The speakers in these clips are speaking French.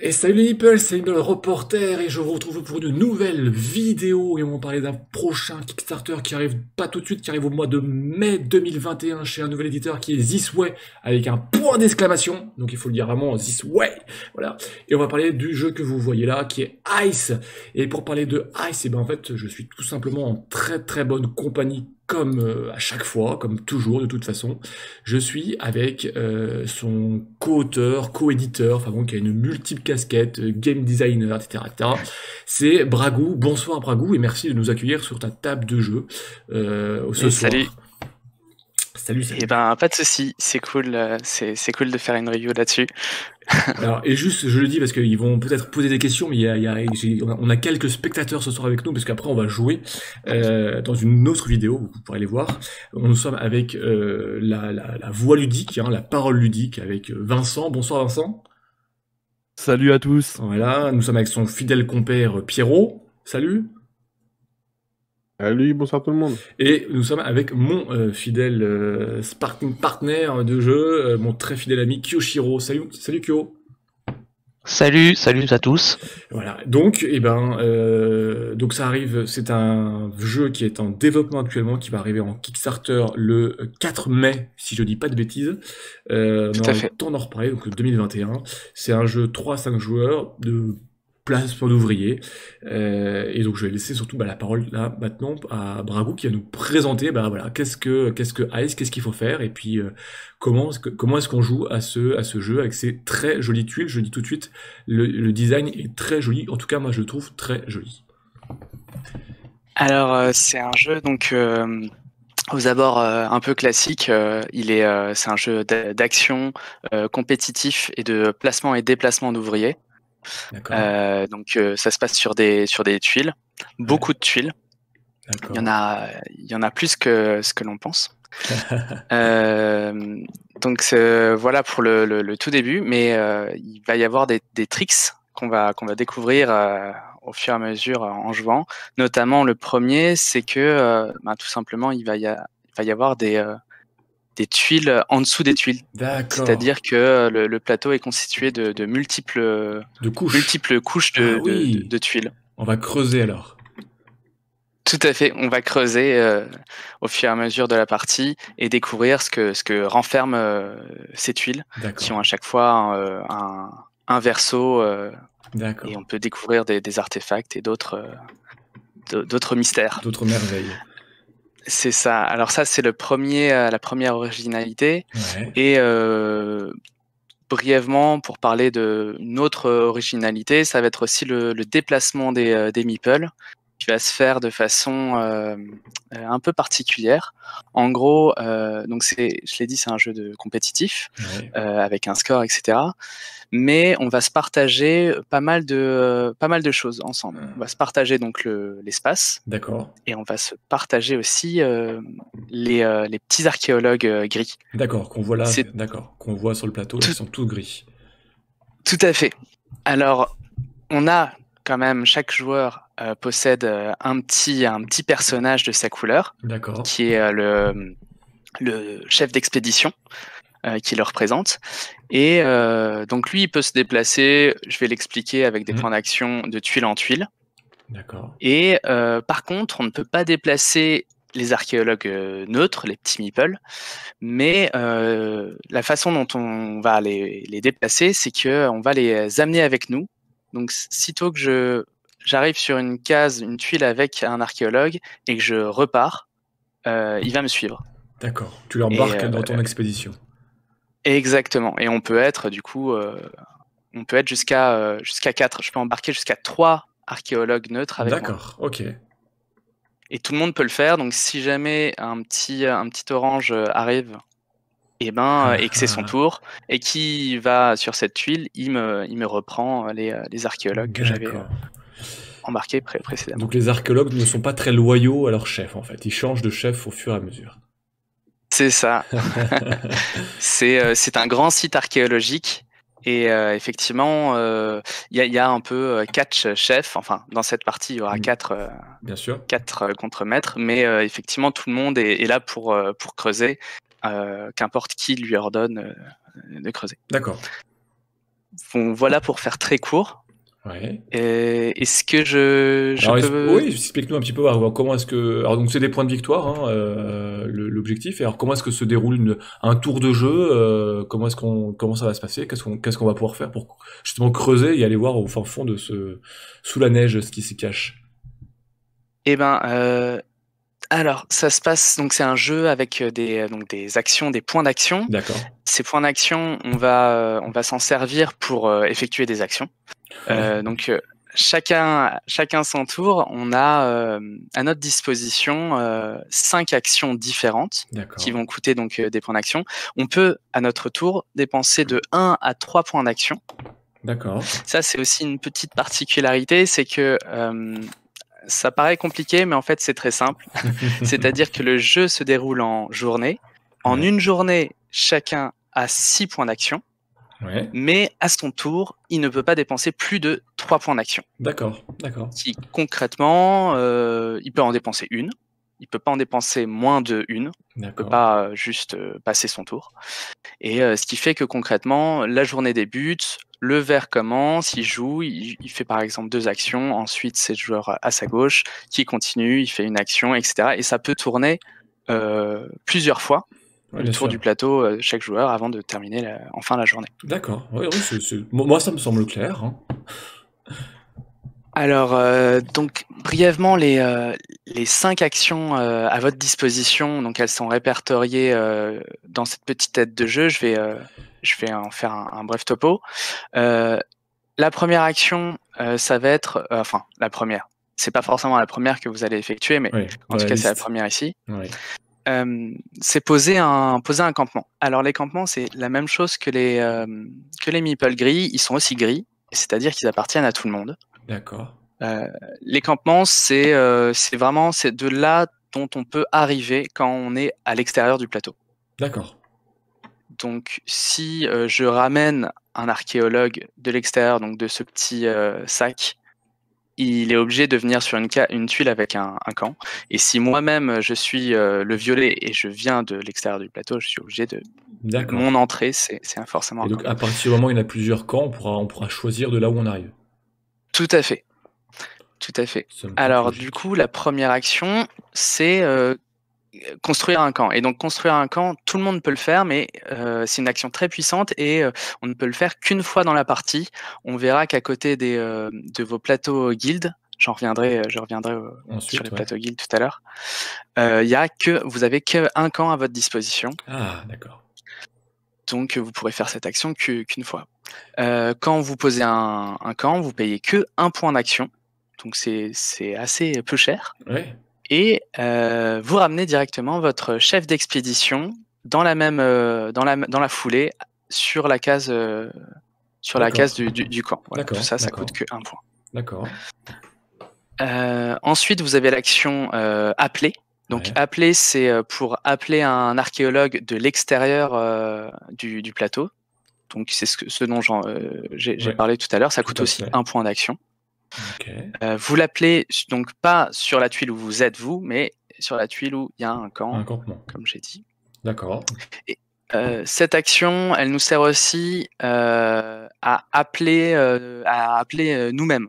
Et salut les Meeple, c'est le reporter et je vous retrouve pour une nouvelle vidéo et on va parler d'un prochain Kickstarter qui arrive pas tout de suite, qui arrive au mois de mai 2021 chez un nouvel éditeur qui est This Way avec un point d'exclamation, donc il faut le dire vraiment This Way, voilà. Et on va parler du jeu que vous voyez là qui est Ice. Et pour parler de Ice, et ben en fait je suis tout simplement en très très bonne compagnie comme à chaque fois, comme toujours de toute façon. Je suis avec son co-auteur, co-éditeur, enfin bon, qui a une multiple casquette, game designer, etc., etc. C'est Bragou. Bonsoir Bragou et merci de nous accueillir sur ta table de jeu ce Et salut. soir. Salut, Et salut. ben pas de souci, c'est cool, c'est cool de faire une review là-dessus. Alors, et juste, je le dis parce qu'ils vont peut-être poser des questions, mais on a quelques spectateurs ce soir avec nous, parce qu'après on va jouer dans une autre vidéo, vous pourrez les voir. Nous sommes avec la voix ludique, hein, la parole ludique, avec Vincent. Bonsoir Vincent. Salut à tous. Voilà, nous sommes avec son fidèle compère Pierrot. Salut. Salut, bonsoir tout le monde. Et nous sommes avec mon fidèle sparring partner de jeu, mon très fidèle ami Kyoshiro. Salut, salut Kyo. Salut, salut à tous. Voilà. Donc, donc ça arrive. C'est un jeu qui est en développement actuellement, qui va arriver en Kickstarter le 4 mai, si je dis pas de bêtises. On Tout aura à le fait. temps d'en reparler. Donc 2021. C'est un jeu 3 à 5 joueurs de placement d'ouvriers. Et donc je vais laisser surtout la parole là maintenant à Bragou qui va nous présenter voilà qu'est-ce que Ice, qu'est-ce qu'il faut faire et puis comment est-ce qu'on joue à ce jeu avec ces très jolies tuiles. Je dis tout de suite, le design est très joli. En tout cas moi je le trouve très joli. Alors c'est un jeu donc aux abords un peu classique. C'est un jeu d'action compétitif et de placement et déplacement d'ouvriers. D'accord. Ça se passe sur des tuiles, Ouais. beaucoup de tuiles. D'accord. Il y en a plus que ce que l'on pense. Voilà pour le tout début, mais il va y avoir des tricks qu'on va découvrir au fur et à mesure en jouant. Notamment le premier, c'est que tout simplement il va y avoir des tuiles en dessous des tuiles. D'accord. C'est-à-dire que le plateau est constitué de De couches. multiples couches Ah oui. de tuiles. On va creuser alors. Tout à fait. On va creuser au fur et à mesure de la partie et découvrir ce que renferment ces tuiles, qui ont D'accord. à chaque fois un verso, et D'accord. on peut découvrir des artefacts et d'autres mystères. D'autres merveilles. C'est ça. Alors ça, c'est la première originalité. Ouais. Et brièvement, pour parler d'une autre originalité, ça va être aussi le déplacement des meeples, qui va se faire de façon un peu particulière. En gros, je l'ai dit, c'est un jeu de compétitif Ouais. avec un score, etc. Mais on va se partager pas mal de choses ensemble. On va se partager donc l'espace D'accord. et on va se partager aussi les petits archéologues gris. D'accord, qu'on voit là, C'est d'accord, qu'on voit sur le plateau, là, qui tout, sont tous gris. tout à fait. Alors, on a quand même, chaque joueur possède un petit personnage de sa couleur, D'accord. qui est le chef d'expédition qui le représente. Et donc lui, il peut se déplacer, je vais l'expliquer avec des Mhm. points d'action de tuile en tuile. D'accord. Et par contre, on ne peut pas déplacer les archéologues neutres, les petits meeples, mais la façon dont on va les déplacer, c'est qu'on va les amener avec nous. Donc, sitôt que j'arrive sur une case, une tuile avec un archéologue et que je repars, il va me suivre. D'accord. Tu Et l'embarques dans ton expédition. exactement. Et on peut être, du coup, on peut être jusqu'à 4. Je peux embarquer jusqu'à 3 archéologues neutres avec moi. D'accord, ok. Et tout le monde peut le faire. Donc, si jamais un petit orange arrive et que c'est son tour, et qui va sur cette tuile, il me reprend les archéologues que j'avais D'accord. embarqués précédemment. Donc les archéologues ne sont pas très loyaux à leur chef, en fait. Ils changent de chef au fur et à mesure. C'est ça. C'est un grand site archéologique. Et effectivement, il y a un peu 4 chefs. Enfin, dans cette partie, il y aura 4 Bien sûr. contremaîtres. Mais effectivement, tout le monde est là pour creuser, qu'importe qui lui ordonne de creuser. D'accord. Bon, voilà pour faire très court. Ouais. Est-ce que je Alors, peux... oui, explique-nous un petit peu comment est-ce que. Alors, donc, c'est des points de victoire, hein, l'objectif. Et alors, comment est-ce que se déroule un tour de jeu comment ça va se passer? Qu'est-ce qu'on va pouvoir faire pour justement creuser et aller voir au fin fond sous la neige ce qui s'y cache? Eh ben, alors, ça se passe, donc c'est un jeu avec des actions, des points d'action. D'accord. Ces points d'action, on va s'en servir pour effectuer des actions. Donc, chacun son tour, on a à notre disposition 5 actions différentes qui D'accord. vont coûter donc des points d'action. On peut, à notre tour, dépenser de 1 à 3 points d'action. D'accord. Ça, c'est aussi une petite particularité, c'est que ça paraît compliqué, mais en fait, c'est très simple. C'est-à-dire que le jeu se déroule en journée. En Ouais. une journée, chacun a 6 points d'action, Ouais. mais à son tour, il ne peut pas dépenser plus de 3 points d'action. D'accord. Qui, concrètement, il peut en dépenser une. Il peut pas en dépenser moins de une. Il peut D'accord. pas juste passer son tour. Et ce qui fait que concrètement, la journée débute, le vert commence, il joue, il fait par exemple 2 actions, ensuite c'est le joueur à sa gauche qui continue, il fait une action, etc. Et ça peut tourner plusieurs fois Ouais, le bien tour sûr. du plateau chaque joueur avant de terminer enfin la journée. D'accord. Oui, moi, ça me semble clair, hein. Alors, donc brièvement, les 5 actions à votre disposition, donc elles sont répertoriées dans cette petite tête de jeu. Je vais en faire un bref topo. La première action, ça va être, enfin la première. C'est pas forcément la première que vous allez effectuer, mais Ouais, en dans tout la cas c'est la liste. première ici. Ouais. C'est poser un campement. Alors les campements, c'est la même chose que les meeple gris. Ils sont aussi gris, c'est-à-dire qu'ils appartiennent à tout le monde. D'accord. Les campements, c'est de là dont on peut arriver quand on est à l'extérieur du plateau. D'accord. Donc, si je ramène un archéologue de l'extérieur, donc de ce petit sac, il est obligé de venir sur une tuile avec un camp. Et si moi-même je suis le violet et je viens de l'extérieur du plateau, je suis obligé de. D'accord. Mon entrée, c'est forcément Et un donc, camp. à partir du moment où il y en a plusieurs camps, on pourra choisir de là où on arrive. Tout à fait. Tout à fait. Ça me paraît Alors, logique. du coup, la première action, c'est construire un camp. Et donc, construire un camp, tout le monde peut le faire, mais c'est une action très puissante et on ne peut le faire qu'une fois dans la partie. On verra qu'à côté de vos plateaux guild, je reviendrai Ensuite, sur les ouais. plateaux guild tout à l'heure, vous avez qu'un camp à votre disposition. Ah, d'accord. Donc, vous pourrez faire cette action qu'une fois. Quand vous posez un camp, vous payez que 1 point d'action. Donc, c'est assez peu cher. Ouais. Et vous ramenez directement votre chef d'expédition dans la foulée sur la case du camp. Voilà, D'accord, tout ça d'accord. coûte que 1 point. D'accord. Ensuite, vous avez l'action appeler. Donc Ouais. appeler, c'est pour appeler un archéologue de l'extérieur du plateau. Donc c'est ce dont j'ai Ouais. parlé tout à l'heure. Ça Tout coûte à aussi fait. 1 point d'action. Ok. Vous l'appelez donc pas sur la tuile où vous êtes vous, mais sur la tuile où il y a un camp, Un campement. comme j'ai dit. D'accord. Cette action, elle nous sert aussi à appeler nous-mêmes,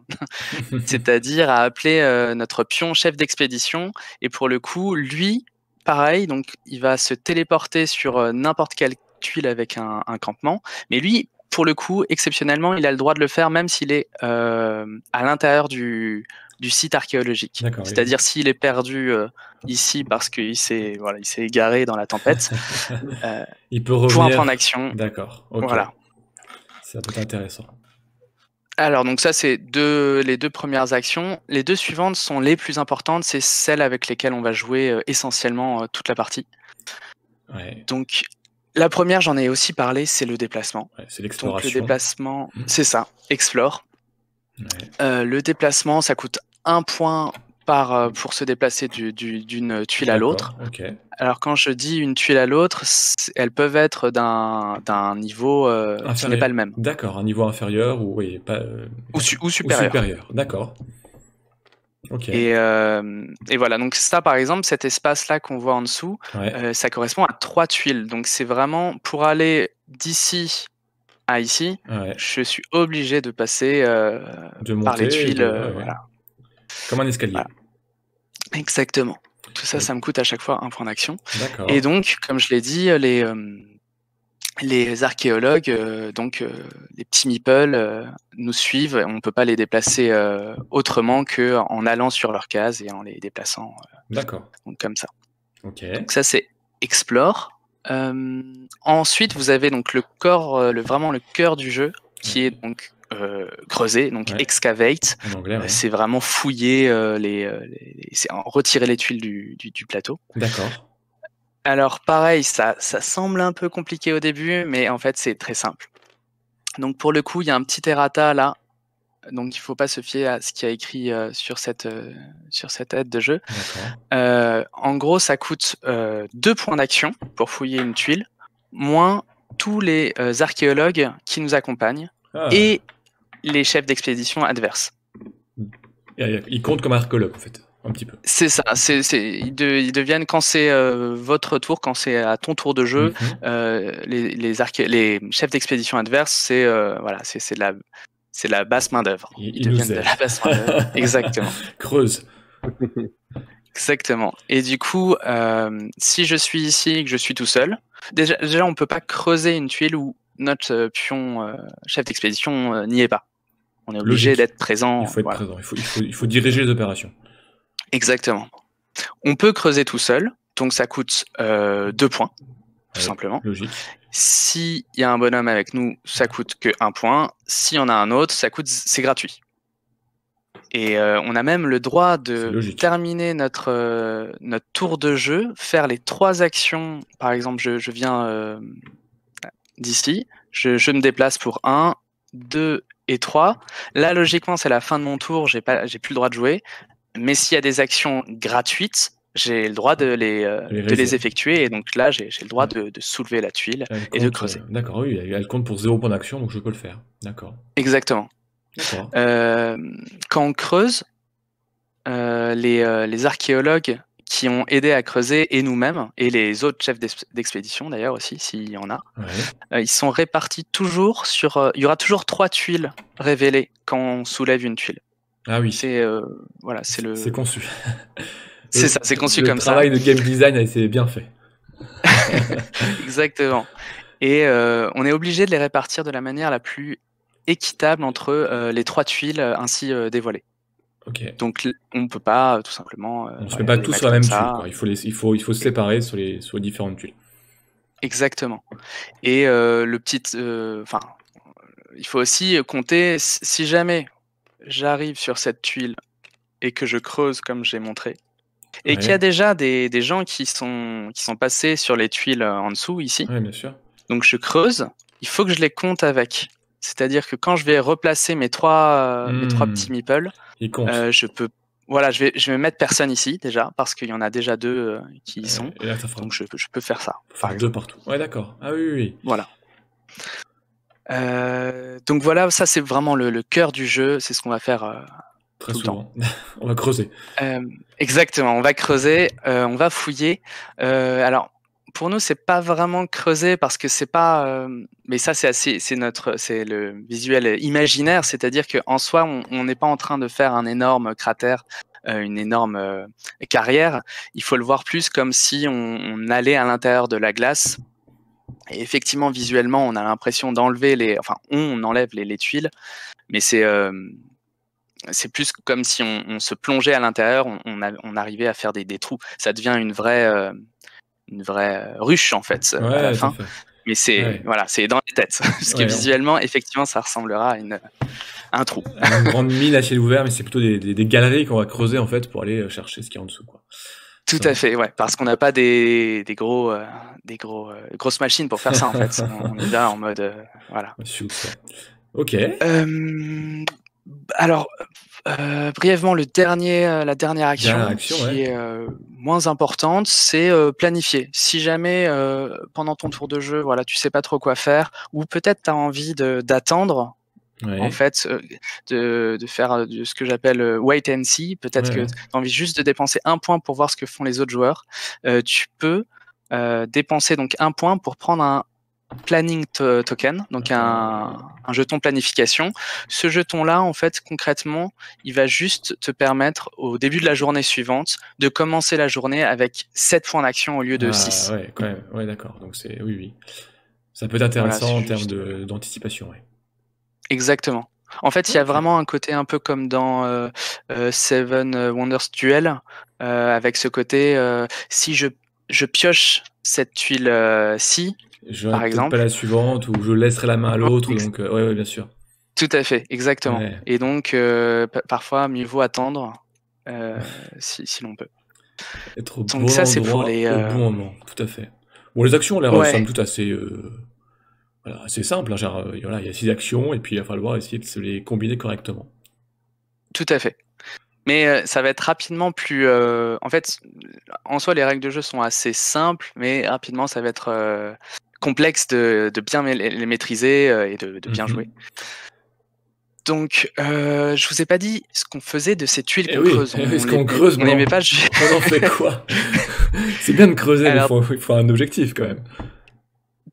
c'est-à-dire à appeler notre pion chef d'expédition. Et pour le coup, lui, pareil, donc il va se téléporter sur n'importe quelle tuile avec un campement. Mais lui, pour le coup, exceptionnellement, il a le droit de le faire même s'il est à l'intérieur du site archéologique. D'accord. C'est-à-dire s'il est perdu ici parce qu'il s'est égaré dans la tempête. Il peut Pour un revenir. point d'action. D'accord. Ok. Voilà. Ça peut être intéressant. Alors, donc ça, c'est les 2 premières actions. Les 2 suivantes sont les plus importantes. C'est celles avec lesquelles on va jouer essentiellement toute la partie. Ouais. Donc, la première, j'en ai aussi parlé, c'est le déplacement. Ouais, c'est Donc, l'exploration. le déplacement, c'est ça, explore. Ouais. Le déplacement, ça coûte 1 point pour se déplacer d'une tuile à l'autre. Ok. Alors, quand je dis une tuile à l'autre, elles peuvent être d'un niveau qui n'est pas le même. D'accord, un niveau inférieur ou oui, pas. Ou supérieur. Supérieur. D'accord. Ok. Et voilà, donc ça par exemple, cet espace-là qu'on voit en dessous, Ouais. ça correspond à 3 tuiles. Donc c'est vraiment pour aller d'ici A ici, Ouais. je suis obligé de passer De par les monter, tuiles. ouais. Voilà. Comme un escalier. Voilà. Exactement. Tout ça, Oui. ça me coûte à chaque fois un point d'action. D'accord. Et donc, comme je l'ai dit, les archéologues, les petits meeples, nous suivent. On ne peut pas les déplacer autrement qu'en allant sur leur case et en les déplaçant D'accord. donc comme ça. Ok. Donc ça, c'est Explore. Ensuite, vous avez donc le corps, vraiment le cœur du jeu, qui est donc creuser, donc Ouais. Excavate. En anglais, ouais. C'est vraiment fouiller c'est retirer les tuiles du plateau. D'accord. Alors pareil, ça semble un peu compliqué au début, mais en fait c'est très simple. Donc pour le coup, il y a un petit errata là, donc il faut pas se fier à ce qu'il y a écrit sur cette aide de jeu. D'accord. En gros, ça coûte 2 points d'action pour fouiller une tuile, moins tous les archéologues qui nous accompagnent Ah. et les chefs d'expédition adverses. Il compte comme archéologue, en fait. Un petit peu. C'est ça. Ils deviennent, quand c'est votre tour, quand c'est à ton tour de jeu, les chefs d'expédition adverses, c'est la basse main d'œuvre. Ils deviennent de la basse main d'œuvre. Exactement. Creuse. Exactement. Et du coup, si je suis ici et que je suis tout seul, déjà on peut pas creuser une tuile où notre pion chef d'expédition n'y est pas. On est obligé d'être présent. Il faut être présent. Il faut diriger les opérations. Exactement. On peut creuser tout seul, donc ça coûte 2 points, tout simplement. Logique. S'il y a un bonhomme avec nous, ça coûte que 1 point. S'il y en a un autre, c'est gratuit. Et on a même le droit de terminer notre tour de jeu, faire les 3 actions. Par exemple, je viens d'ici, je me déplace pour 1, 2 et 3. Là, logiquement, c'est la fin de mon tour, j'ai plus le droit de jouer. Mais s'il y a des actions gratuites, j'ai le droit de les effectuer. Et donc là, j'ai le droit de soulever la tuile et de creuser. D'accord, oui, elle compte pour 0 point d'action, donc je peux le faire. D'accord. Exactement. D'accord. Quand on creuse, les archéologues qui ont aidé à creuser, et nous-mêmes, et les autres chefs d'expédition d'ailleurs aussi, s'il y en a, ils sont répartis toujours sur... il y aura toujours 3 tuiles révélées quand on soulève une tuile. Ah oui. C'est conçu. C'est ça, c'est conçu comme ça. Le travail de game design a été bien fait. Exactement. Et on est obligé de les répartir de la manière la plus équitable entre les 3 tuiles ainsi dévoilées. Okay. Donc on ne peut pas tout simplement. On ne se met pas tous sur la même tuile, quoi. Il faut se séparer sur les différentes tuiles. Exactement. Et il faut aussi compter, si jamais j'arrive sur cette tuile et que je creuse comme j'ai montré, et qu'il y a déjà des gens qui sont passés sur les tuiles en dessous ici. Oui, bien sûr. Donc je creuse, il faut que je les compte avec. C'est-à-dire que quand je vais replacer mes 3 petits meeples, je vais mettre personne ici déjà, parce qu'il y en a déjà 2 qui y sont. Là, donc je peux faire ça. Faire 2 partout. Ouais, d'accord. Ah oui. Voilà. Donc voilà, ça c'est vraiment le cœur du jeu, c'est ce qu'on va faire très tout souvent. Le temps. On va creuser. Exactement, on va creuser, on va fouiller. Alors pour nous, c'est pas vraiment creuser parce que c'est pas. Mais ça, c'est le visuel imaginaire, c'est-à-dire qu'en soi, on n'est pas en train de faire un énorme cratère, une énorme carrière. Il faut le voir plus comme si on allait à l'intérieur de la glace. Et effectivement, visuellement, on a l'impression d'enlever on enlève les tuiles, mais c'est plus comme si on se plongeait à l'intérieur, on arrivait à faire des trous. Ça devient une vraie ruche en fait à la fin. Mais c'est dans les têtes parce que visuellement, effectivement, ça ressemblera à un trou. Une grande mine à ciel ouvert, mais c'est plutôt des galeries qu'on va creuser en fait pour aller chercher ce qu'il y a en dessous, quoi. Tout à fait, ouais, parce qu'on n'a pas des grosses machines pour faire ça en fait. On est là en mode voilà. Ok. Alors, brièvement, la dernière action qui est moins importante, c'est planifier. Si jamais pendant ton tour de jeu, voilà, tu sais pas trop quoi faire, ou peut-être tu as envie d'attendre. En fait, de faire ce que j'appelle wait and see. Peut-être que tu as envie juste de dépenser 1 point pour voir ce que font les autres joueurs. Tu peux dépenser donc 1 point pour prendre planning token, donc un jeton planification. Ce jeton-là, en fait, concrètement, il va juste te permettre, au début de la journée suivante, de commencer la journée avec 7 points d'action au lieu de 6. Ouais, quand même. Ouais, d'accord. Donc oui. Ça peut être Voilà, intéressant c'est en termes juste... d'anticipation, ouais. Exactement. En fait, il y a Ok. vraiment un côté un peu comme dans Seven Wonders Duel, avec ce côté, si je pioche cette tuile-ci, J'aurais par peut-être pas exemple, la suivante, ou je laisserai la main à ouais, l'autre, donc ouais, bien sûr. tout à fait, exactement. Ouais. Et donc, parfois, mieux vaut attendre si l'on peut. Être au Donc bon ça, c'est pour endroit, les... au bon moment, tout à fait. Bon, les actions ont l'air, somme Ouais, toute, voilà, assez simples, hein, genre, voilà, il y a 6 actions, et puis il va falloir essayer de se les combiner correctement. tout à fait. Mais ça va être rapidement plus... En fait, en soi, les règles de jeu sont assez simples, mais rapidement, ça va être complexe de bien les maîtriser et de bien jouer. Donc, je vous ai pas dit ce qu'on faisait de ces tuiles qu'on creuse. Ce qu'on creuse, On n'aimait pas le jeu. on en fait quoi? C'est bien de creuser, mais Alors, il faut un objectif quand même.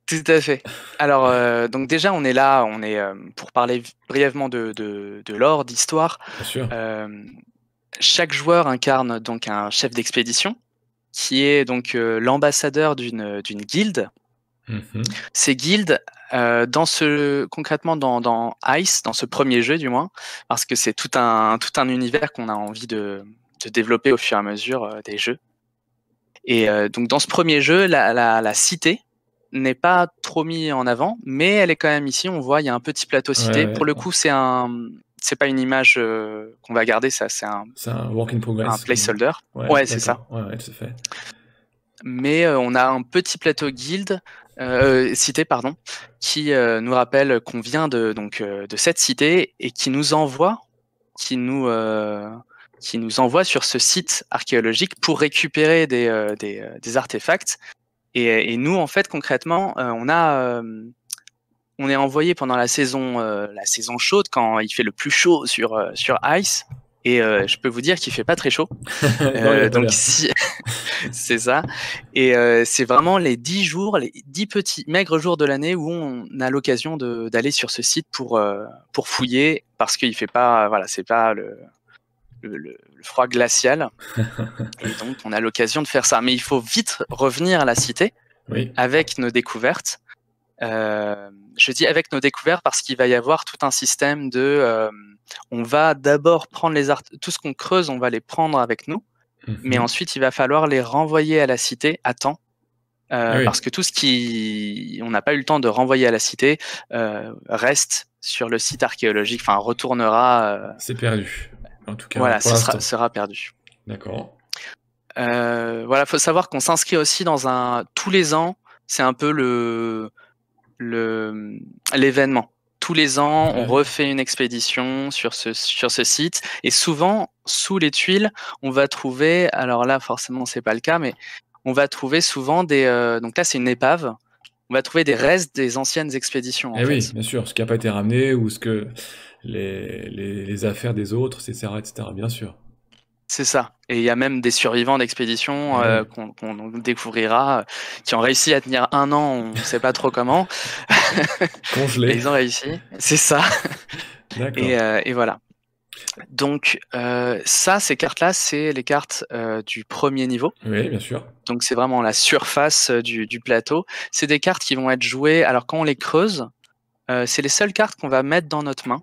tout à fait. Alors, donc déjà, on est là, pour parler brièvement de lore, d'histoire. Bien sûr. Chaque joueur incarne donc un chef d'expédition qui est donc l'ambassadeur d'une guilde. Ces guildes, concrètement dans Ice, dans ce premier jeu du moins, parce que c'est tout un univers qu'on a envie de développer au fur et à mesure des jeux. Et donc dans ce premier jeu, la cité n'est pas trop mise en avant, mais elle est quand même ici. On voit, il y a un petit plateau cité. Ouais. Pour le coup, c'est pas une image qu'on va garder, ça, c'est un work in progress. un placeholder. Ouais, C'est ça. Ouais, tout à fait. Mais on a un petit plateau cité, pardon, qui nous rappelle qu'on vient de cette cité et qui nous envoie sur ce site archéologique pour récupérer des artefacts. Et nous, en fait, concrètement, on est envoyé pendant la saison chaude, quand il fait le plus chaud sur Ice. Et je peux vous dire qu'il fait pas très chaud. Donc c'est ça. Et c'est vraiment les 10 jours, les 10 petits maigres jours de l'année où on a l'occasion d'aller sur ce site pour fouiller, parce qu'il fait pas, voilà, c'est pas le froid glacial. Et donc on a l'occasion de faire ça. Mais il faut vite revenir à la cité avec nos découvertes. Je dis avec nos découvertes parce qu'il va y avoir tout un système on va d'abord prendre tout ce qu'on creuse, on va les prendre avec nous, mais ensuite il va falloir les renvoyer à la cité à temps, parce que tout ce on n'a pas eu le temps de renvoyer à la cité reste sur le site archéologique, enfin retournera. C'est perdu. En tout cas, voilà, pour sera perdu. D'accord. Voilà, faut savoir qu'on s'inscrit aussi tous les ans, c'est un peu l'événement. Tous les ans, on refait une expédition sur ce site, et souvent, sous les tuiles, on va trouver, alors là, forcément, c'est pas le cas, mais on va trouver souvent donc là, c'est une épave, on va trouver des restes des anciennes expéditions, en fait. Oui, bien sûr, ce qui n'a pas été ramené, ou ce que les affaires des autres, etc., bien sûr. C'est ça. Et il y a même des survivants d'expédition qu'on découvrira, qui ont réussi à tenir 1 an, on ne sait pas trop comment. Congelés. Ils ont réussi, c'est ça. D'accord. Et voilà. Donc ces cartes-là, c'est les cartes du premier niveau. Oui, bien sûr. Donc c'est vraiment la surface du plateau. C'est des cartes qui vont être jouées. Alors quand on les creuse, c'est les seules cartes qu'on va mettre dans notre main.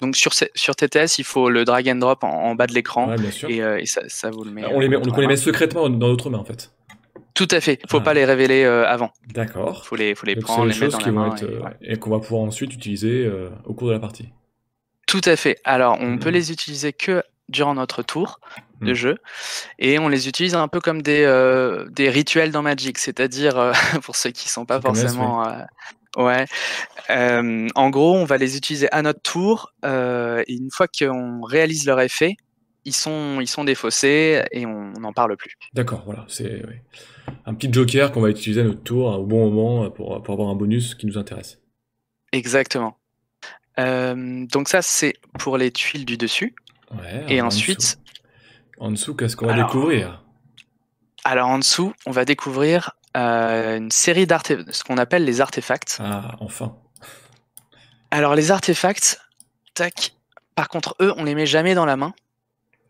Donc sur TTS, il faut le drag and drop en bas de l'écran, et ça vous le met. On les met secrètement dans notre main, en fait. Tout à fait. Faut pas les révéler avant. D'accord. Faut les prendre, les mettre dans la main et qu'on va pouvoir ensuite utiliser au cours de la partie. Tout à fait. Alors on peut les utiliser que durant notre tour de jeu, et on les utilise un peu comme des rituels dans Magic, c'est-à-dire pour ceux qui sont pas forcément. En gros, on va les utiliser à notre tour, et une fois qu'on réalise leur effet, ils sont défaussés et on n'en parle plus. D'accord, voilà, c'est un petit joker qu'on va utiliser à notre tour au bon moment pour avoir un bonus qui nous intéresse. Exactement. Donc ça, c'est pour les tuiles du dessus. Et ensuite... En dessous, qu'est-ce qu'on va découvrir? Alors en dessous, on va découvrir une série ce qu'on appelle les artefacts. Ah, enfin. Alors les artefacts, tac. Par contre, eux, on les met jamais dans la main.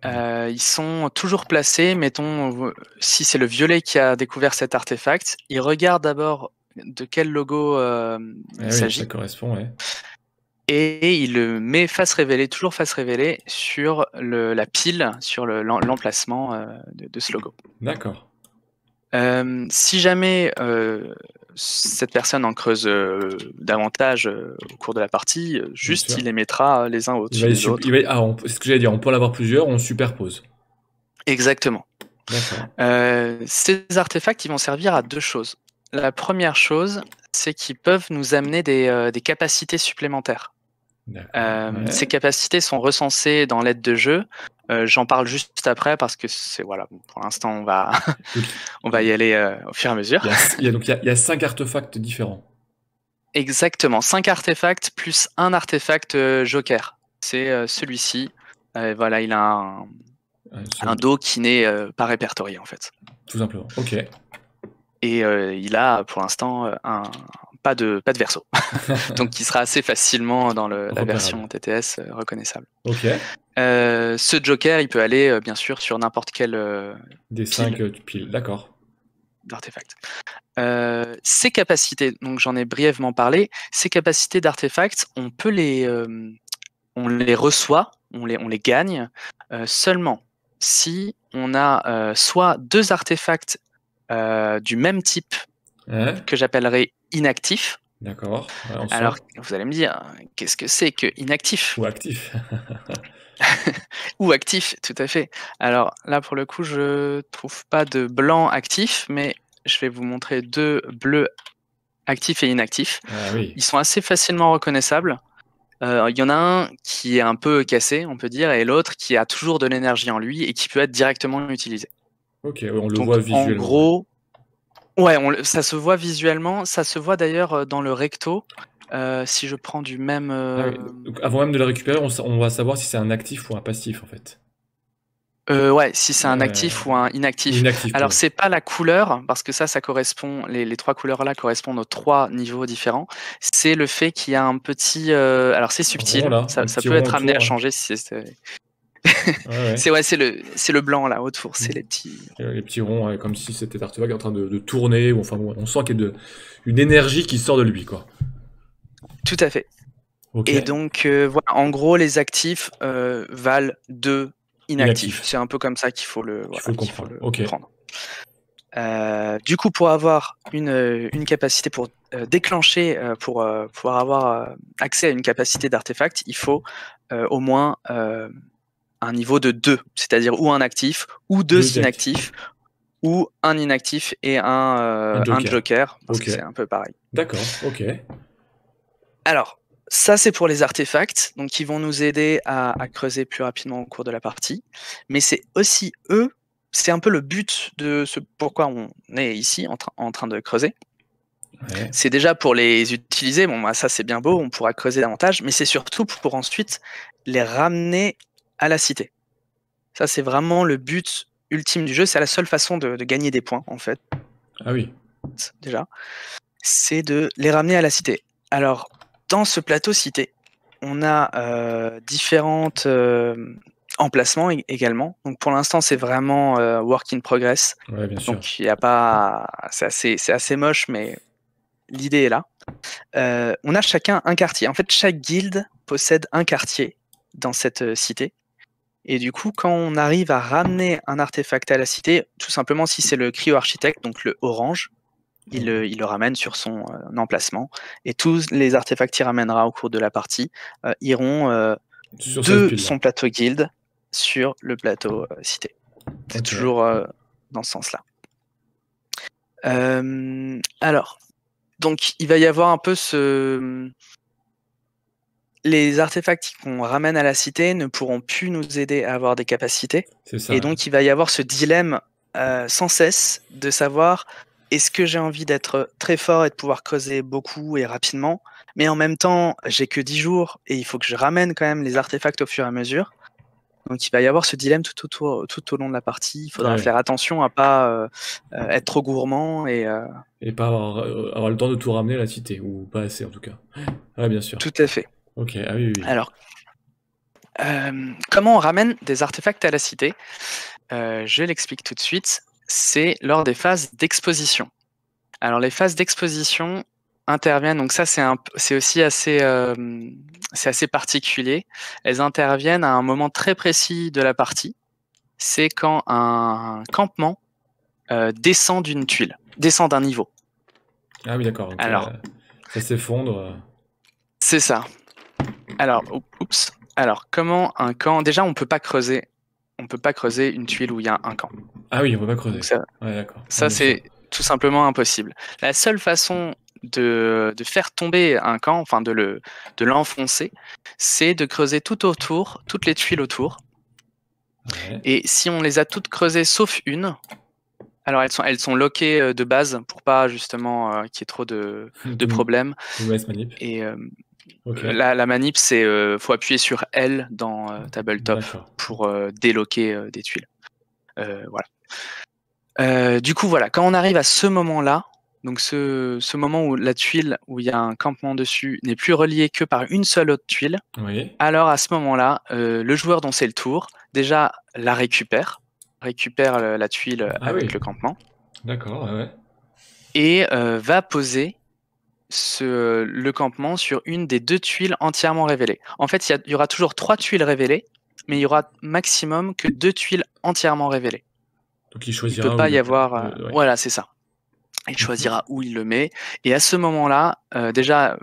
Ils sont toujours placés. Mettons, si c'est le violet qui a découvert cet artefact, il regarde d'abord de quel logo il s'agit. Ça correspond, ouais. Et il le met face révélée, toujours face révélée, sur la pile, sur l'emplacement de ce logo. D'accord. Si jamais cette personne en creuse davantage au cours de la partie, juste il les mettra les uns au-dessus des autres. C'est ce que j'allais dire, on peut en avoir plusieurs, on superpose. Exactement. D'accord. Ces artefacts, ils vont servir à deux choses. La première chose, c'est qu'ils peuvent nous amener des capacités supplémentaires. Ces capacités sont recensées dans l'aide de jeu. J'en parle juste après parce que voilà, pour l'instant on va on va y aller au fur et à mesure. Il y a 5 artefacts différents. Exactement, 5 artefacts plus un artefact joker. C'est celui-ci. Voilà, il a un dos qui n'est pas répertorié en fait. Tout simplement. Ok. Et il a pour l'instant pas de verso. Donc qui sera assez facilement dans la version TTS reconnaissable. Ok. Ce joker, il peut aller bien sûr sur n'importe quel des 5 piles, d'accord. D'artefacts. Ces capacités, donc j'en ai brièvement parlé, ces capacités d'artefacts, on les reçoit, on les gagne seulement si on a soit 2 artefacts du même type que j'appellerais inactif. D'accord. Alors, vous allez me dire, qu'est-ce que c'est que inactif? Ou actif. Ou actif, tout à fait. Alors là, pour le coup, je trouve pas de blanc actif, mais je vais vous montrer 2 bleus actifs et inactifs. Ah, oui. Ils sont assez facilement reconnaissables. Il y en a un qui est un peu cassé, on peut dire, et l'autre qui a toujours de l'énergie en lui et qui peut être directement utilisé. Ok, on le voit visuellement. En gros, ouais, ça se voit visuellement. Ça se voit d'ailleurs dans le recto. Si je prends du même... oui. Donc, avant même de le récupérer, on va savoir si c'est un actif ou un passif en fait. Ouais, si c'est un actif ou un inactif. Alors c'est pas la couleur, parce que ça correspond, les 3 couleurs là correspondent aux 3 niveaux différents. C'est le fait qu'il y a un petit, alors c'est subtil, rond, là, ça peut être amené à changer si c'est. Ouais. c'est le blanc là autour, c'est les petits ronds, comme si c'était artefact en train de tourner, ou enfin bon, on sent qu'il y a une énergie qui sort de lui, quoi. Tout à fait. Okay. Et donc voilà, en gros les actifs valent 2 inactifs. C'est un peu comme ça qu'il faut le comprendre. Du coup, pour avoir une capacité, pour déclencher, pour pouvoir avoir accès à une capacité d'artefact, il faut au moins un niveau de 2, c'est-à-dire ou un actif, ou 2 inactifs, ou un inactif et un joker, parce que c'est un peu pareil. D'accord, ok. Alors, ça, c'est pour les artefacts, donc qui vont nous aider à creuser plus rapidement au cours de la partie. Mais c'est aussi eux, c'est un peu le but de pourquoi on est ici en train de creuser. Ouais. C'est déjà pour les utiliser, bon, bah, ça c'est bien beau, on pourra creuser davantage, mais c'est surtout pour ensuite les ramener à la cité. Ça, c'est vraiment le but ultime du jeu, c'est la seule façon de gagner des points, en fait. Ah oui. Déjà, c'est de les ramener à la cité. Alors, dans ce plateau cité, on a différentes emplacements également. Donc pour l'instant, c'est vraiment work in progress. Ouais, bien sûr. Donc il n'y a pas, c'est assez moche, mais l'idée est là. On a chacun un quartier. En fait, chaque guilde possède un quartier dans cette cité. Et du coup, quand on arrive à ramener un artefact à la cité, tout simplement si c'est le cryo-architecte, donc le orange, il le ramène sur son emplacement. Et tous les artefacts qu'il ramènera au cours de la partie iront de son plateau guild sur le plateau cité. C'est toujours dans ce sens-là. Alors, donc il va y avoir un peu les artefacts qu'on ramène à la cité ne pourront plus nous aider à avoir des capacités. Ça. Et donc il va y avoir ce dilemme sans cesse de savoir est-ce que j'ai envie d'être très fort et de pouvoir creuser beaucoup et rapidement, mais en même temps j'ai que 10 jours et il faut que je ramène quand même les artefacts au fur et à mesure. Donc il va y avoir ce dilemme tout au long de la partie. Il faudra Ouais. faire attention à pas être trop gourmand et Et pas avoir le temps de tout ramener à la cité, ou pas assez en tout cas. Ouais, bien sûr. tout à fait. Ok, ah oui, oui. Alors, comment on ramène des artefacts à la cité? Je l'explique tout de suite. C'est lors des phases d'exposition. Alors les phases d'exposition interviennent, donc ça c'est aussi assez, c'est assez particulier. Elles interviennent à un moment très précis de la partie. C'est quand un campement descend d'une tuile, descend d'un niveau. Ah oui, d'accord. Donc, Alors, ça s'effondre. c'est ça. Alors, oups. Alors, comment un camp... Déjà, on peut pas creuser une tuile où il y a un camp. Ah oui, on peut pas creuser. Donc ça, Ouais, d'accord. ça Ouais, bien c'est sûr. tout simplement impossible. La seule façon de faire tomber un camp, enfin de l'enfoncer, c'est de creuser tout autour, toutes les tuiles autour. Ouais. Et si on les a toutes creusées sauf une, alors elles sont lockées de base pour pas justement qu'il y ait trop de problèmes. Une mauvaise manip. Et Ok. la manip, c'est faut appuyer sur L dans Tabletop D'accord. pour déloquer des tuiles. Voilà. Du coup, voilà, quand on arrive à ce moment-là, donc ce moment où la tuile où il y a un campement dessus n'est plus relié que par une seule autre tuile, Oui. alors à ce moment-là, le joueur dont c'est le tour, déjà la récupère la tuile Ah avec oui. le campement D'accord, ouais. et va poser le campement sur une des deux tuiles entièrement révélées. En fait, il y aura toujours 3 tuiles révélées, mais il y aura maximum que 2 tuiles entièrement révélées. Donc il Il choisira peut pas où y avoir... ouais. Voilà, c'est ça. Il choisira où il le met. Et à ce moment-là, déjà,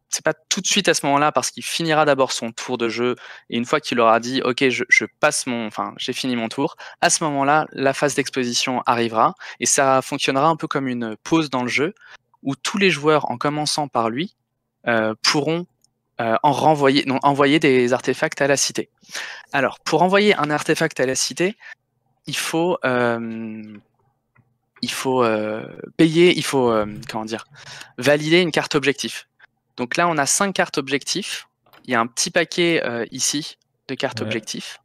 c'est pas tout de suite à ce moment-là parce qu'il finira d'abord son tour de jeu. Et une fois qu'il aura dit, OK, je passe j'ai fini mon tour, à ce moment-là, la phase d'exposition arrivera et ça fonctionnera un peu comme une pause dans le jeu où tous les joueurs, en commençant par lui, pourront envoyer des artefacts à la cité. Alors, pour envoyer un artefact à la cité, il faut payer, valider une carte objectif. Donc là, on a 5 cartes objectifs. Il y a un petit paquet ici de cartes objectifs.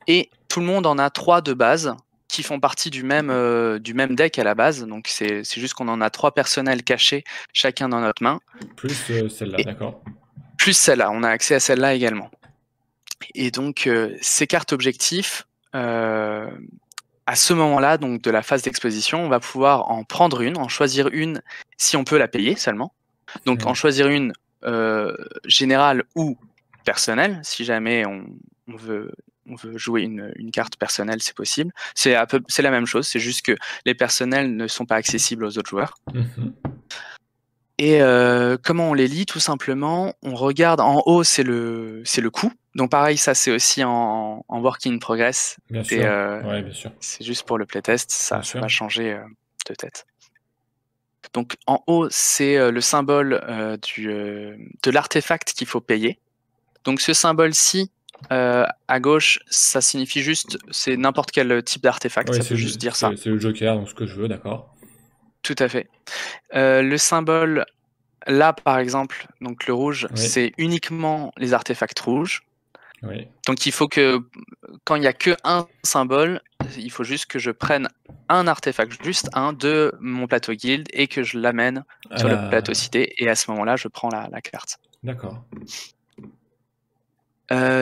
Et tout le monde en a 3 de base qui font partie du même deck à la base. Donc c'est juste qu'on en a 3 personnels cachés, chacun dans notre main. Plus celle-là, d'accord. Plus celle-là, on a accès à celle-là également. Et donc ces cartes objectifs, à ce moment-là, donc de la phase d'exposition, on va pouvoir en prendre une, en choisir une si on peut la payer seulement. Donc en choisir une générale ou personnelle, si jamais on veut jouer une carte personnelle, c'est possible. C'est la même chose, c'est juste que les personnels ne sont pas accessibles aux autres joueurs. Et comment on les lit? Tout simplement, on regarde en haut, c'est le coût. Donc pareil, ça c'est aussi en work in progress. Bien sûr. Ouais, bien sûr. C'est juste pour le playtest, ça va changer de tête. Donc en haut, c'est le symbole de l'artefact qu'il faut payer. Donc ce symbole-ci, à gauche, ça signifie juste, c'est n'importe quel type d'artefact, ça peut juste dire ça. C'est le joker, donc ce que je veux, d'accord. Tout à fait. Le symbole, là par exemple, donc le rouge, c'est uniquement les artefacts rouges. Oui. Donc il faut que, quand il n'y a que un symbole, il faut juste que je prenne un artefact, juste un de mon plateau guild, et que je l'amène sur le plateau cité, et à ce moment-là, je prends la carte. D'accord.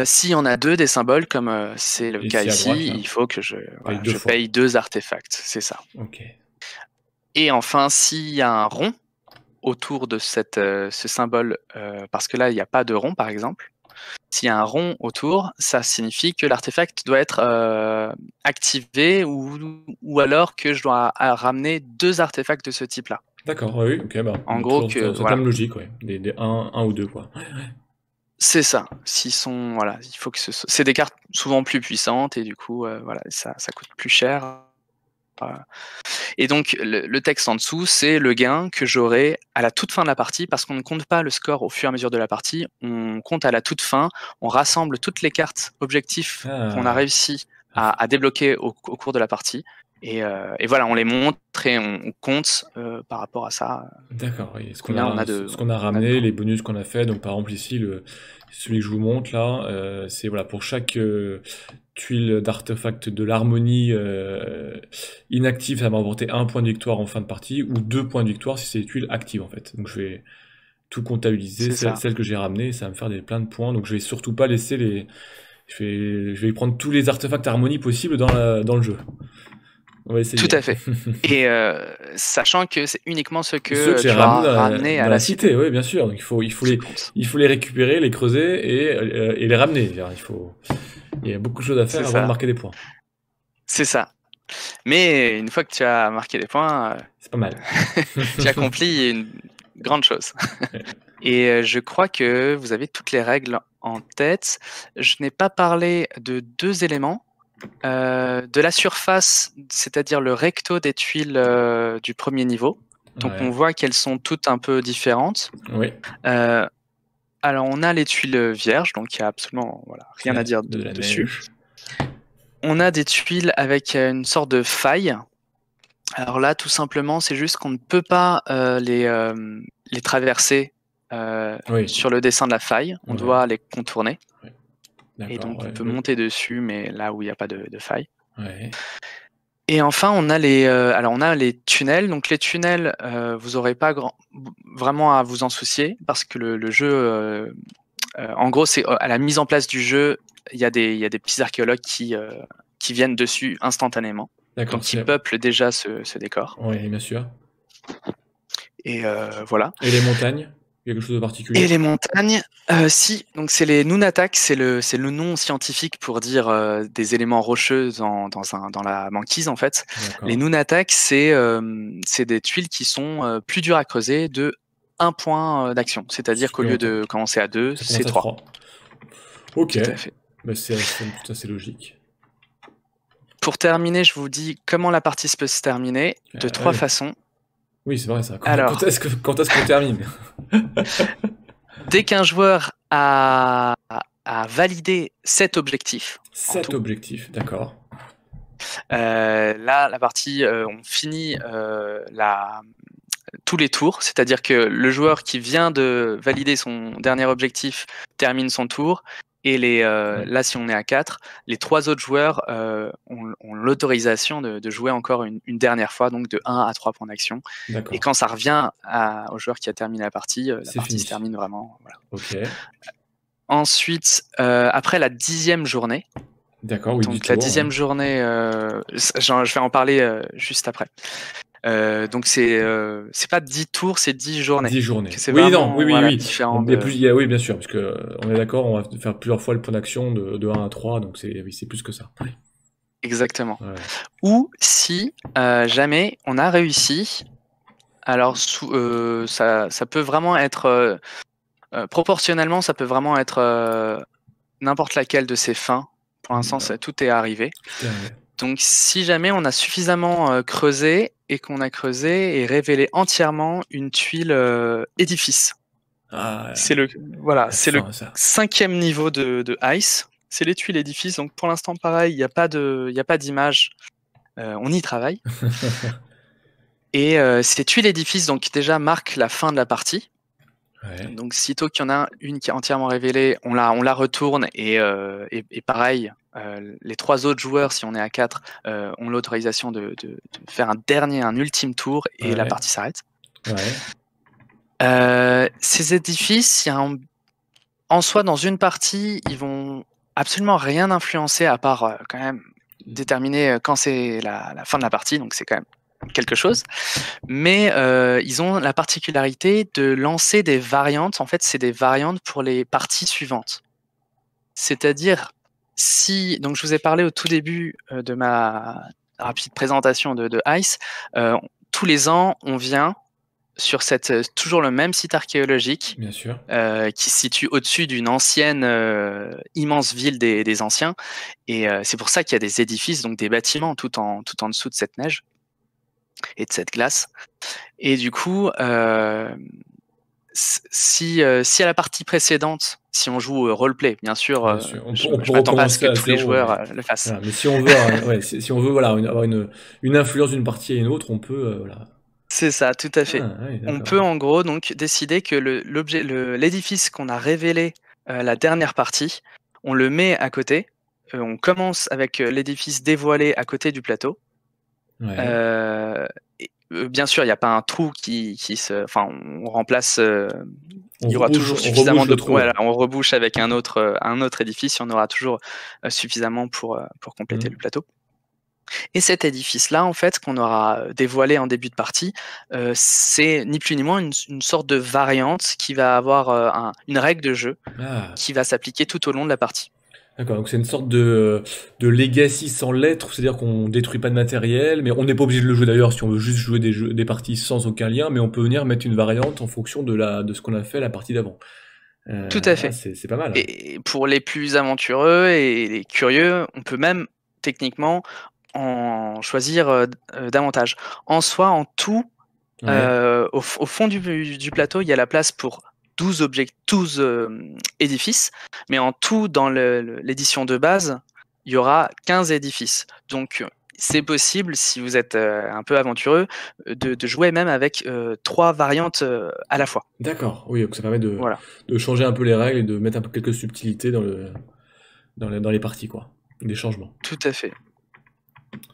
S'il y en a 2 des symboles, comme c'est le cas ici, il faut que je paye 2 artefacts, c'est ça. Ok. Et enfin, s'il y a un rond autour de ce symbole, parce que là, il n'y a pas de rond, par exemple, s'il y a un rond autour, ça signifie que l'artefact doit être activé ou alors que je dois ramener 2 artefacts de ce type-là. D'accord, oui, ok. Bah, en gros, voilà. Logique, ouais. Des 1 ou 2, quoi. C'est ça. S'ils sont, voilà, il faut que c'est des cartes souvent plus puissantes et du coup, voilà, ça coûte plus cher. Et donc, le texte en dessous, c'est le gain que j'aurai à la toute fin de la partie, parce qu'on ne compte pas le score au fur et à mesure de la partie, on compte à la toute fin, on rassemble toutes les cartes objectifs qu'on a réussi à débloquer au cours de la partie, Et voilà, on les montre et on compte par rapport à ça. D'accord, oui. Ce qu'on Combien on a, a de... ce qu'on a ramené, les bonus qu'on a fait. Donc, par exemple, ici, celui que je vous montre là, c'est voilà, pour chaque tuile d'artefact de l'harmonie inactive, ça va m'apporter 1 point de victoire en fin de partie, ou 2 points de victoire si c'est des tuiles actives en fait. Donc, je vais tout comptabiliser, C'est ça. celles que j'ai ramenées, ça va me faire plein de points. Donc, je vais surtout pas laisser les. Je vais prendre tous les artefacts harmonie possibles dans le jeu. On va essayer. Tout à fait. Et sachant que c'est uniquement ceux que Ceux que j'ai tu as ramenés dans à la la cité, oui, bien sûr. Donc qui comptent. il faut les récupérer, les creuser et les ramener. Il y a beaucoup de choses à faire C'est avant de ça. marquer des points. C'est ça. Mais une fois que tu as marqué des points, C'est pas mal. tu accomplis une grande chose. Et je crois que vous avez toutes les règles en tête. Je n'ai pas parlé de 2 éléments. De la surface, c'est-à-dire le recto des tuiles du premier niveau. Donc Ouais. on voit qu'elles sont toutes un peu différentes. Oui. Alors on a les tuiles vierges, donc il n'y a absolument rien à dire de la dessus. neige. On a des tuiles avec une sorte de faille. Alors là, tout simplement, c'est juste qu'on ne peut pas les traverser Oui. sur le dessin de la faille. On Ouais. doit les contourner. D'accord. Et donc on ouais. peut monter dessus, mais là où il n'y a pas de faille. Ouais. Et enfin, on a les tunnels. Donc les tunnels, vous n'aurez pas vraiment à vous en soucier parce que le jeu, en gros, c'est à la mise en place du jeu, il y a des petits archéologues qui viennent dessus instantanément. D'accord. Donc ils peuplent déjà ce décor. Oui, bien sûr. Et voilà. Et les montagnes? Quelque chose de particulier? Et les montagnes, si, donc c'est les Nunataks, c'est le nom scientifique pour dire des éléments rocheux dans la banquise en fait. D'accord. Les Nunataks, c'est des tuiles qui sont plus dures à creuser de 1 point d'action. C'est-à-dire qu'au lieu de commencer à 2, Ça c'est commence à 3. Ok. Tout à fait. Bah, c'est assez logique. Pour terminer, je vous dis comment la partie peut se terminer de 3 façons. Oui, c'est vrai ça. Alors, Quand est-ce qu'on termine? Dès qu'un joueur a validé 7 objectifs. 7 objectifs, d'accord. Là, la partie, on finit tous les tours, c'est-à-dire que le joueur qui vient de valider son dernier objectif termine son tour. Et là, si on est à 4, les 3 autres joueurs ont l'autorisation de jouer encore une dernière fois, donc de 1 à 3 points d'action. Et quand ça revient au joueur qui a terminé la partie se termine vraiment. Voilà. Ok. Ensuite, après la 10e journée. D'accord, oui. Donc la 10e journée, je vais en parler juste après. Donc c'est pas 10 tours, c'est 10 journées. 10 journées. Oui, Oui, bien sûr, parce que on est d'accord, on va faire plusieurs fois le point d'action de 1 à 3, donc c'est plus que ça. Oui. Exactement. Ouais. Ou si jamais on a réussi, alors ça peut vraiment être proportionnellement, ça peut vraiment être n'importe laquelle de ces fins. Pour l'instant, tout est arrivé. Donc, si jamais on a suffisamment creusé et qu'on a creusé et révélé entièrement une tuile édifice. C'est le 5e niveau de Ice. C'est les tuiles édifices. Donc, pour l'instant, pareil, il n'y a pas d'image. On y travaille. Et ces tuiles édifices, donc déjà marquent la fin de la partie. Ouais. Donc, sitôt qu'il y en a une qui est entièrement révélée, on la retourne et pareil, les 3 autres joueurs, si on est à 4, ont l'autorisation de faire un ultime tour et la partie s'arrête. Ouais. Ces édifices, en soi, dans une partie, ils vont absolument rien influencer à part quand même déterminer quand c'est la fin de la partie, donc c'est quand même quelque chose, mais ils ont la particularité de lancer des variantes. En fait, c'est des variantes pour les parties suivantes. C'est-à-dire, donc je vous ai parlé au tout début de ma rapide présentation de Ice, tous les ans, on vient sur toujours le même site archéologique, bien sûr, qui se situe au-dessus d'une ancienne immense ville des anciens, et c'est pour ça qu'il y a des édifices, donc des bâtiments tout en dessous de cette neige et de cette glace. Et du coup, si à la partie précédente, si on joue roleplay, bien sûr, Bien sûr. je On peut m'attends pas à ce recommencer que à tous les zéro, joueurs mais le fassent. voilà. Mais si on veut, si on veut voilà, avoir une influence d'une partie à une autre, on peut, voilà. C'est ça, tout à fait. Ah, oui, On d'accord. peut en gros donc décider que l'édifice qu'on a révélé la dernière partie, on le met à côté. On commence avec l'édifice dévoilé à côté du plateau. Ouais. Bien sûr, il n'y a pas un trou qui se. Enfin, on remplace. On Il y aura rebouche, toujours on suffisamment rebouche le de. trou. Voilà, on rebouche avec un autre édifice, et on aura toujours suffisamment pour compléter le plateau. Et cet édifice-là, en fait, qu'on aura dévoilé en début de partie, c'est ni plus ni moins une sorte de variante qui va avoir une règle de jeu Ah, qui va s'appliquer tout au long de la partie. d'accord. Donc c'est une sorte de legacy sans lettres, c'est-à-dire qu'on détruit pas de matériel, mais on n'est pas obligé de le jouer d'ailleurs si on veut juste jouer des parties sans aucun lien, mais on peut venir mettre une variante en fonction de ce qu'on a fait la partie d'avant. Tout à fait. C'est pas mal. Et pour les plus aventureux et les curieux, on peut même techniquement en choisir davantage. En soi, en tout, Ouais. au fond du plateau, il y a la place pour 12 édifices, mais en tout, dans l'édition de base, il y aura 15 édifices. Donc, c'est possible, si vous êtes un peu aventureux, de jouer même avec 3 variantes à la fois. D'accord. Oui, donc ça permet Voilà. de changer un peu les règles et de mettre un peu quelques subtilités dans les parties, quoi. Des changements. Tout à fait.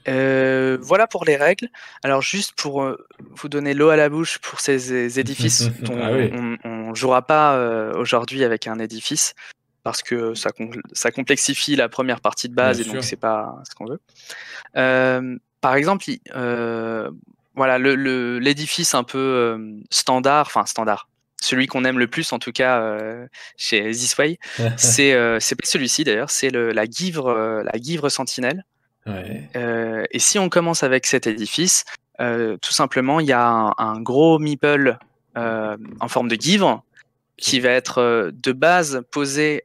Voilà pour les règles. Alors juste pour vous donner l'eau à la bouche pour ces édifices dont Ah oui. on jouera pas aujourd'hui avec un édifice parce que ça complexifie la première partie de base Bien et donc sûr. c'est pas ce qu'on veut. Par exemple, voilà l'édifice un peu standard, celui qu'on aime le plus en tout cas chez This Way, c'est pas celui-ci d'ailleurs, c'est la Guivre Sentinelle. Ouais. Et si on commence avec cet édifice, tout simplement, il y a un gros meeple en forme de guivre qui va être de base posé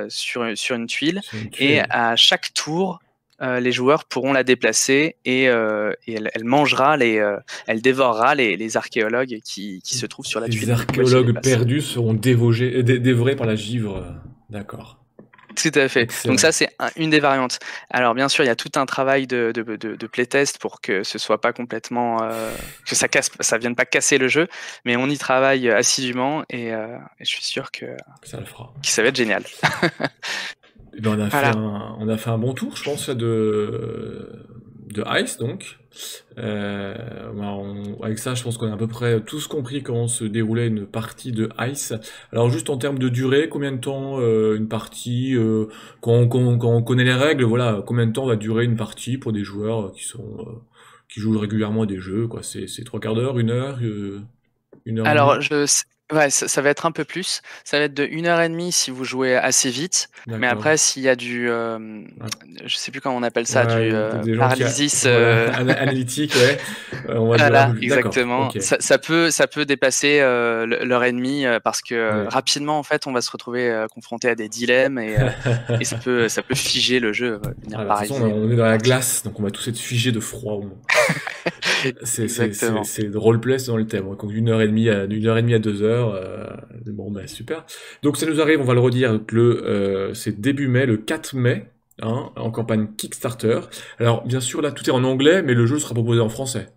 sur une tuile, C'est une et tuile. à chaque tour, les joueurs pourront la déplacer et elle mangera elle dévorera les archéologues qui se trouvent sur la tuile. Les archéologues perdus seront dévorés par la givre. D'accord. Tout à fait. Excellent. Donc ça, c'est une des variantes. Alors bien sûr, il y a tout un travail de playtest pour que ce soit pas complètement que ça vienne pas casser le jeu, mais on y travaille assidûment et je suis sûr que Ça le fera. ça va être génial. Eh ben, Voilà. on a fait un bon tour, je pense, là, de Ice, donc. Avec ça, je pense qu'on a à peu près tous compris comment se déroulait une partie de Ice. Alors, juste en termes de durée, combien de temps une partie, quand on connaît les règles, voilà, combien de temps va durer une partie pour des joueurs qui jouent régulièrement à des jeux, quoi. C'est 3/4 d'heure, 1 heure, 1 heure et Alors, demie. ouais, ça va être un peu plus. Ça va être de 1h30 si vous jouez assez vite. Mais D'accord. après, s'il y a je sais plus comment on appelle ça, Ouais, des gens paralysis. voilà, analytique, ouais. On va dire un Voilà, peu plus. D'accord, exactement. ok. Ça peut dépasser l'heure et demie parce que Ouais. rapidement, en fait, on va se retrouver confronté à des dilemmes et ça peut figer le jeu, venir Ah bah, de toute façon, paralyser. on est dans la glace, donc on va tous être figés de froid au moins. Exactement. C'est le roleplay, c'est dans le thème. Donc 1 heure et demie à 2 heures. Bon, bah super. Donc ça nous arrive, on va le redire, c'est début mai, le 4 mai, hein, en campagne Kickstarter. Alors bien sûr, là, tout est en anglais, mais le jeu sera proposé en français.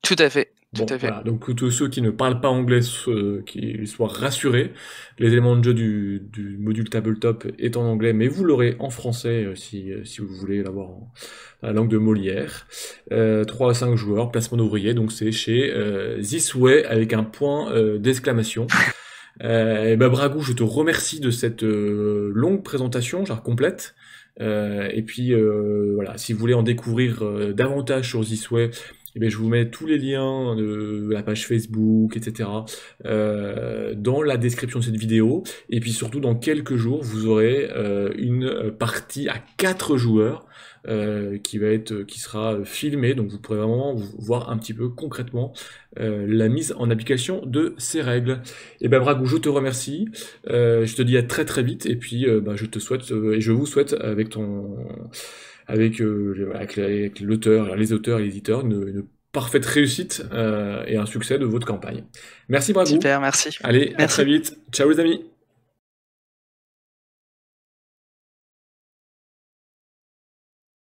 Tout à fait. Bon, Tout à fait. voilà. Donc tous ceux qui ne parlent pas anglais, qui soient rassurés. Les éléments de jeu du module tabletop est en anglais, mais vous l'aurez en français si vous voulez l'avoir dans la langue de Molière. 3 à 5 joueurs, placement d'ouvriers, donc c'est chez This Way avec un point d'exclamation. Et ben Bragou, je te remercie de cette longue présentation, genre complète. Et puis voilà, si vous voulez en découvrir davantage sur This Way, eh bien, je vous mets tous les liens de la page Facebook, etc. Dans la description de cette vidéo. Et puis surtout, dans quelques jours, vous aurez une partie à 4 joueurs qui sera filmée. Donc vous pourrez vraiment voir un petit peu concrètement la mise en application de ces règles. Et ben Bragou, je te remercie. Je te dis à très très vite. Et puis je te souhaite et je vous souhaite avec l'auteur, les auteurs et les éditeurs, une parfaite réussite et un succès de votre campagne. Merci Bragou. Super, merci. Allez, à Merci. très vite. Ciao les amis.